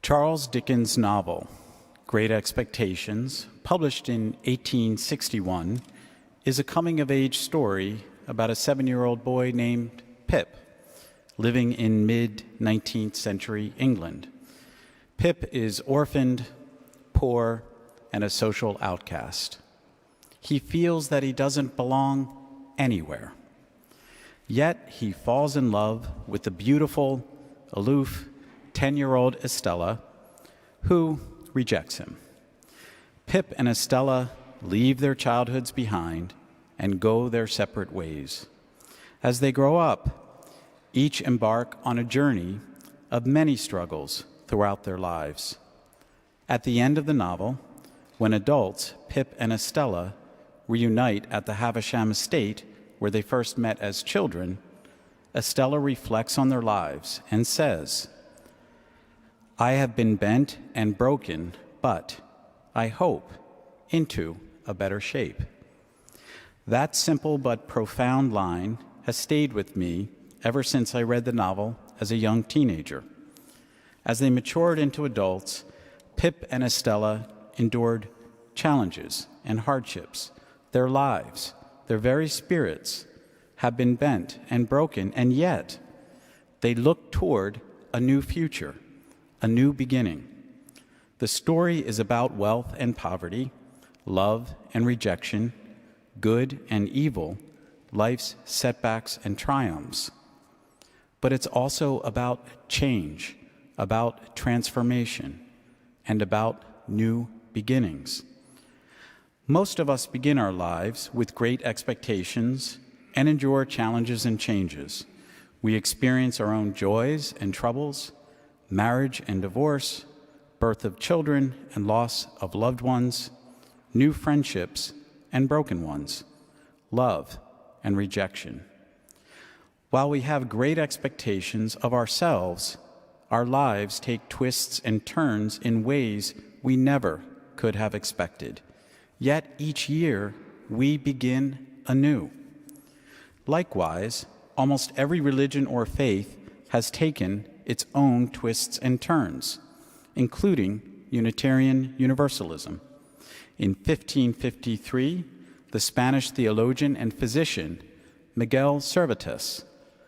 Charles Dickens' novel, Great Expectations, published in 1861, is a coming-of-age story about a 7-year-old boy named Pip, living in mid-19th century England. Pip is orphaned, poor, and a social outcast. He feels that he doesn't belong anywhere. Yet he falls in love with the beautiful, aloof, 10-year-old Estella, who rejects him. Pip and Estella leave their childhoods behind and go their separate ways. As they grow up, each embark on a journey of many struggles throughout their lives. At the end of the novel, when adults, Pip and Estella, reunite at the Havisham estate where they first met as children, Estella reflects on their lives and says, "I have been bent and broken, but I hope into a better shape." That simple but profound line has stayed with me ever since I read the novel as a young teenager. As they matured into adults, Pip and Estella endured challenges and hardships. Their lives, their very spirits, have been bent and broken, and yet they look toward a new future, a new beginning. The story is about wealth and poverty, love and rejection, good and evil, life's setbacks and triumphs. But it's also about change, about transformation, and about new beginnings. Most of us begin our lives with great expectations and endure challenges and changes. We experience our own joys and troubles, marriage and divorce, birth of children and loss of loved ones, new friendships and broken ones, love and rejection. While we have great expectations of ourselves, our lives take twists and turns in ways we never could have expected. Yet each year we begin anew. Likewise, almost every religion or faith has taken its own twists and turns, including Unitarian Universalism. In 1553, the Spanish theologian and physician Miguel Cervantes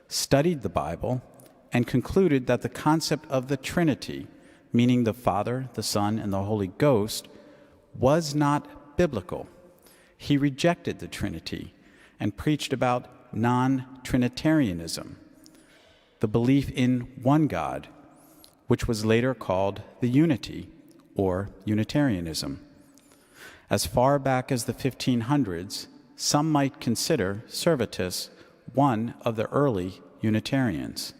studied the Bible and concluded that the concept of the Trinity, meaning the Father, the Son, and the Holy Ghost, was not biblical. He rejected the Trinity and preached about non-Trinitarianism, the belief in one God, which was later called the Unity, or Unitarianism. As far back as the 1500s, some might consider Cervantes one of the early Unitarians.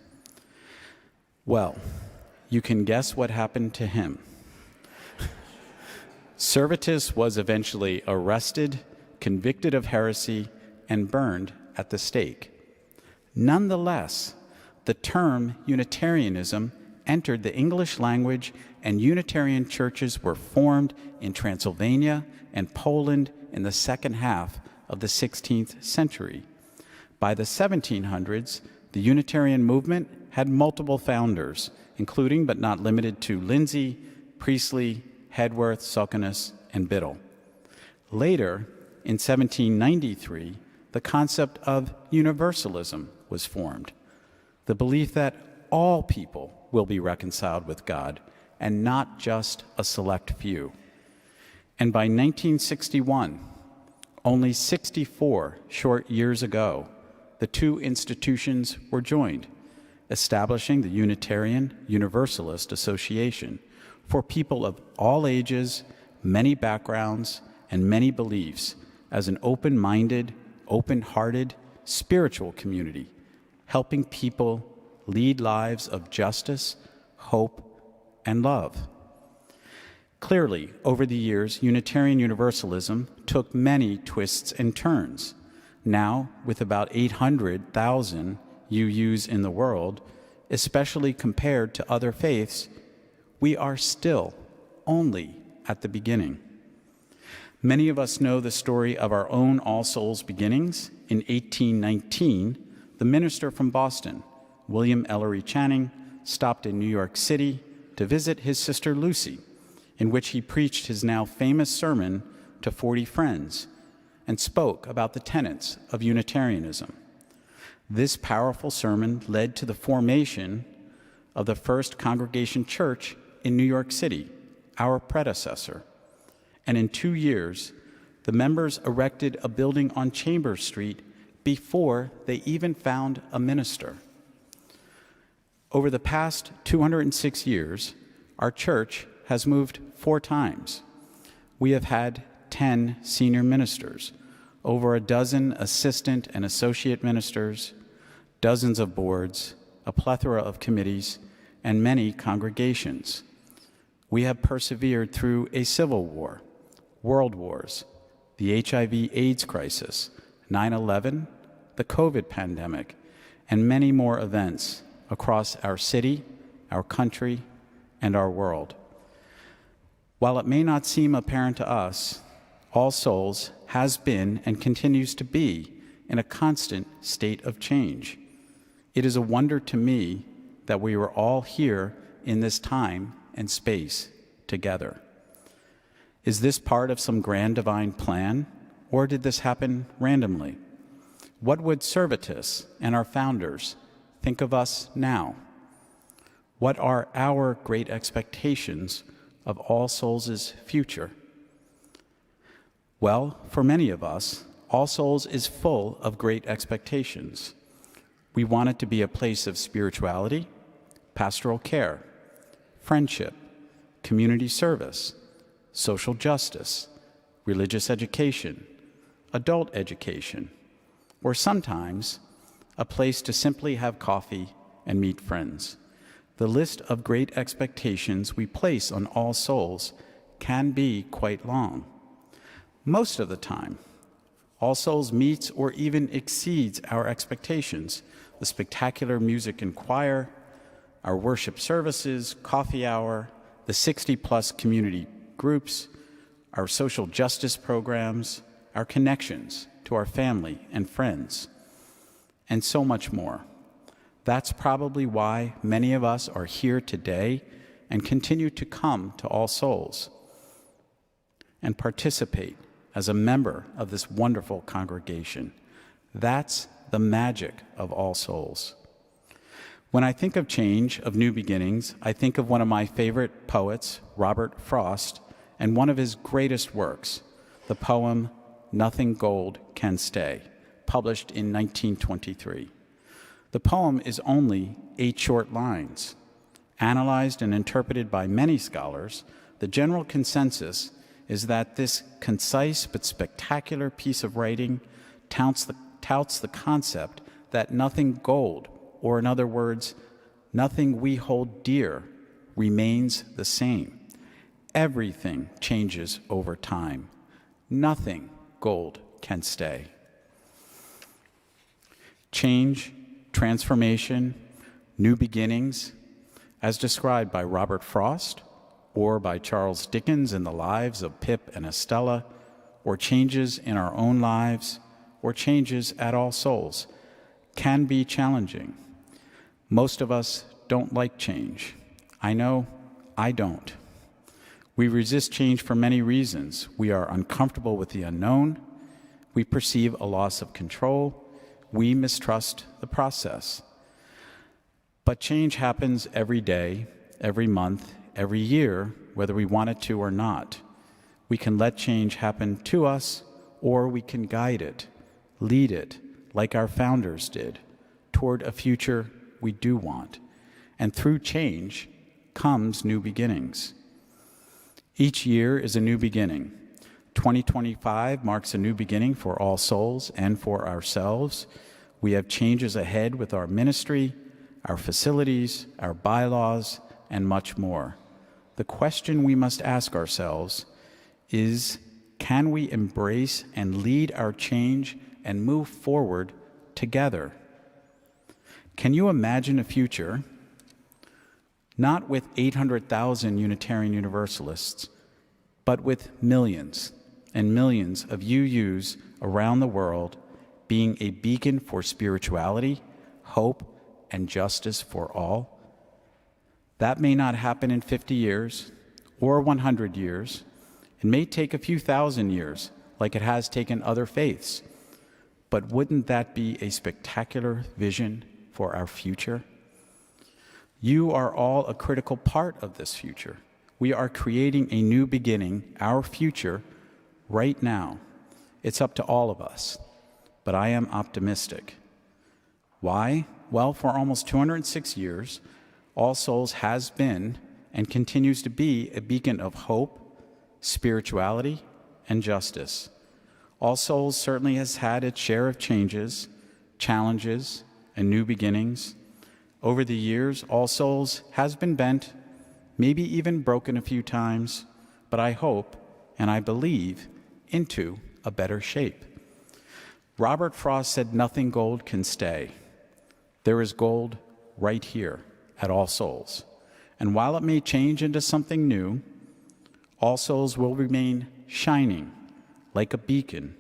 Well, you can guess what happened to him. Cervantes was eventually arrested, convicted of heresy, and burned at the stake. Nonetheless, the term Unitarianism entered the English language, and Unitarian churches were formed in Transylvania and Poland in the second half of the 16th century. By the 1700s, the Unitarian movement had multiple founders, including but not limited to Lindsay, Priestley, Hedworth, Socinus, and Biddle. Later, in 1793, the concept of universalism was formed, the belief that all people will be reconciled with God, and not just a select few. And by 1961, only 64 short years ago, the two institutions were joined, establishing the Unitarian Universalist Association for people of all ages, many backgrounds, and many beliefs as an open-minded, open-hearted, spiritual community, helping people lead lives of justice, hope, and love. Clearly, over the years, Unitarian Universalism took many twists and turns. Now, with about 800,000 UUs in the world, especially compared to other faiths, we are still only at the beginning. Many of us know the story of our own All Souls beginnings. In 1819, the minister from Boston, William Ellery Channing, stopped in New York City to visit his sister Lucy, in which he preached his now famous sermon to 40 friends and spoke about the tenets of Unitarianism. This powerful sermon led to the formation of the First Congregation Church in New York City, our predecessor. And in 2 years, the members erected a building on Chambers Street before they even found a minister. Over the past 206 years, our church has moved 4 times. We have had 10 senior ministers, over a dozen assistant and associate ministers, dozens of boards, a plethora of committees, and many congregations. We have persevered through a civil war, world wars, the HIV/AIDS crisis, 9/11, the COVID pandemic, and many more events across our city, our country, and our world. While it may not seem apparent to us, All Souls has been and continues to be in a constant state of change. It is a wonder to me that we are all here in this time and space together. Is this part of some grand divine plan, or did this happen randomly? What would Servetus and our founders think of us now? What are our great expectations of All Souls' future? Well, for many of us, All Souls is full of great expectations. We want it to be a place of spirituality, pastoral care, friendship, community service, social justice, religious education, adult education, or sometimes a place to simply have coffee and meet friends. The list of great expectations we place on All Souls can be quite long. Most of the time, All Souls meets or even exceeds our expectations. The spectacular music and choir, our worship services, coffee hour, the 60-plus community groups, our social justice programs, our connections to our family and friends, and so much more. That's probably why many of us are here today and continue to come to All Souls and participate as a member of this wonderful congregation. That's the magic of All Souls. When I think of change, of new beginnings, I think of one of my favorite poets, Robert Frost, and one of his greatest works, the poem Nothing Gold Can Stay, published in 1923. The poem is only 8 short lines. Analyzed and interpreted by many scholars, the general consensus is that this concise but spectacular piece of writing touts the concept that nothing gold, or in other words, nothing we hold dear, remains the same. Everything changes over time. Nothing gold can stay. Change, transformation, new beginnings, as described by Robert Frost or by Charles Dickens in the lives of Pip and Estella, or changes in our own lives, or changes at All Souls, can be challenging. Most of us don't like change. I know I don't. We resist change for many reasons. We are uncomfortable with the unknown. We perceive a loss of control. We mistrust the process. But change happens every day, every month, every year, whether we want it to or not. We can let change happen to us, or we can guide it, lead it, like our founders did, toward a future we do want. And through change comes new beginnings. Each year is a new beginning. 2025 marks a new beginning for All Souls and for ourselves. We have changes ahead with our ministry, our facilities, our bylaws, and much more. The question we must ask ourselves is, can we embrace and lead our change and move forward together? Can you imagine a future not with 800,000 Unitarian Universalists, but with millions and millions of UUs around the world being a beacon for spirituality, hope, and justice for all? That may not happen in 50 years or 100 years. It may take a few thousand years, like it has taken other faiths. But wouldn't that be a spectacular vision for our future? You are all a critical part of this future. We are creating a new beginning, our future, right now. It's up to all of us, but I am optimistic. Why? Well, for almost 206 years, All Souls has been and continues to be a beacon of hope, spirituality, and justice. All Souls certainly has had its share of changes, challenges, and new beginnings. Over the years, All Souls has been bent, maybe even broken a few times, but I hope and I believe into a better shape. Robert Frost said nothing gold can stay. There is gold right here at All Souls. And while it may change into something new, All Souls will remain shining like a beacon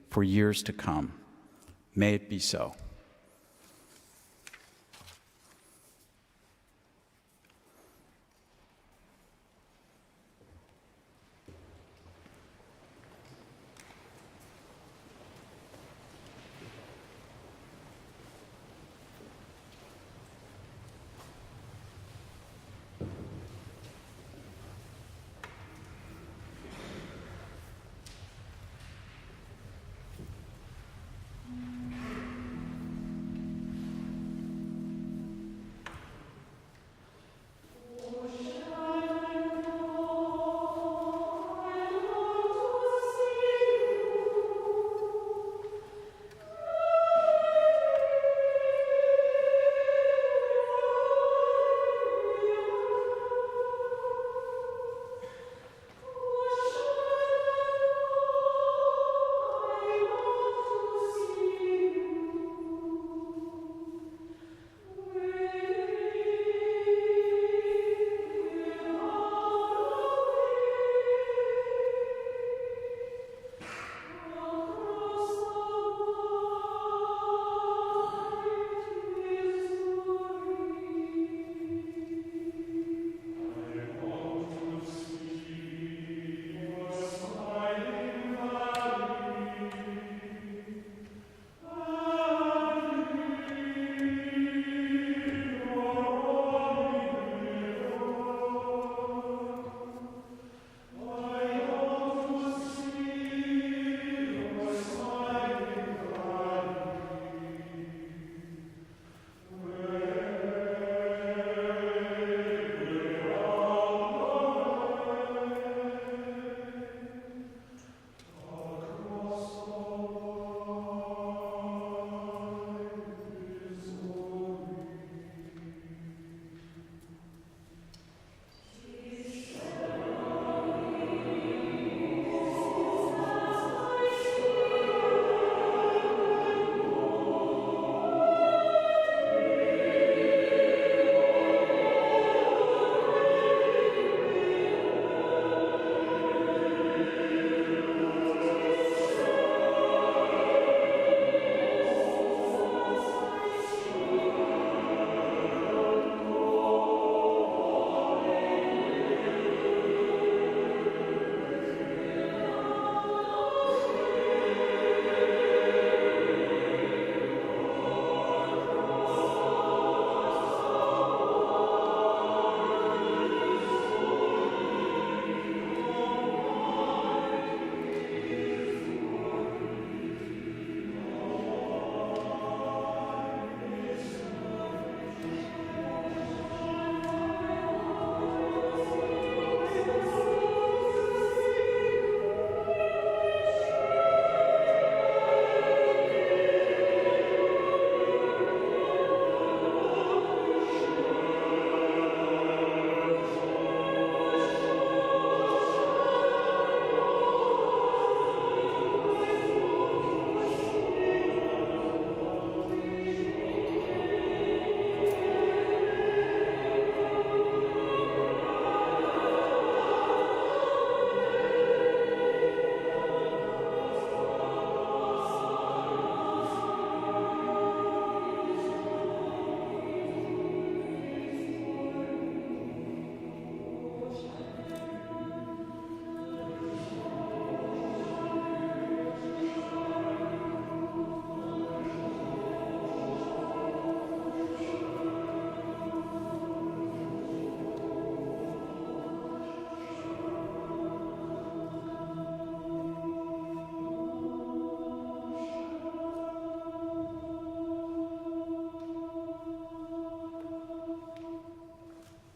for years to come. May it be so.